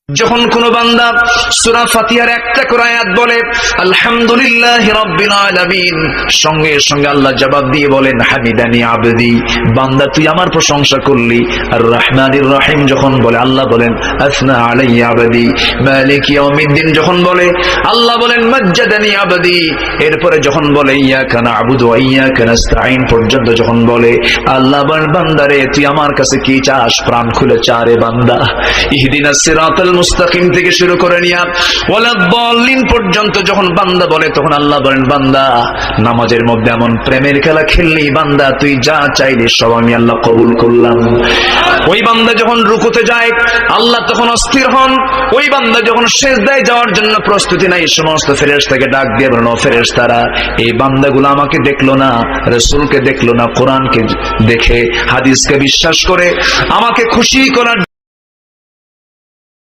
যখন কোন বান্দা সূরা ফাতিহার একটা করে আয়াত বলে আলহামদুলিল্লাহি রাব্বিল আলামিন, সঙ্গে সঙ্গে আল্লাহ জবাব দিয়ে বলেন হামিদানি আবদি, বান্দা তুই আমার প্রশংসা করলি। আর রহমানির রহিম যখন বলে আল্লাহ বলেন আসনা আলাইয়া আবদি। মালিক ইয়াউমিদ্দিন যখন বলে আল্লাহ বলেন মাজ্জাদানি আবদি। এরপরে যখন বলে ইয়াকা না'বুদু ওয়া ইয়াকা নাস্তাঈন পর্যন্ত যখন বলে আল্লাহ বলেন বান্দারে তুই আমার কাছে কি চাস, প্রাণ খুলে চা রে বান্দা। ইহদিনাস সিরাতাল মুস্তাকিম থেকে শুরু করে নিয়া ওয়ালাদ-দাল্লিন পর্যন্ত যখন বান্দা বলে তখন আল্লাহ বলেন বান্দা নামাজের মধ্যে এমন প্রেমের খেলা খেললি বান্দা তুই যা চাইলি সব আমি আল্লাহ কবুল করলাম। ওই বান্দা যখন রুকুতে যায় আল্লাহ তখন অস্থির হন। ওই বান্দা যখন সিজদায় যাওয়ার জন্য প্রস্তুতি নাই সমস্ত ফেরেশতাকে ডাক দিয়ে বলেন ও ফেরেশতারা এই বান্দাগুলো আমাকে দেখলো না, রাসূলকে দেখলো না, কোরআনকে দেখে হাদিসকে বিশ্বাস করে আমাকে খুশি করার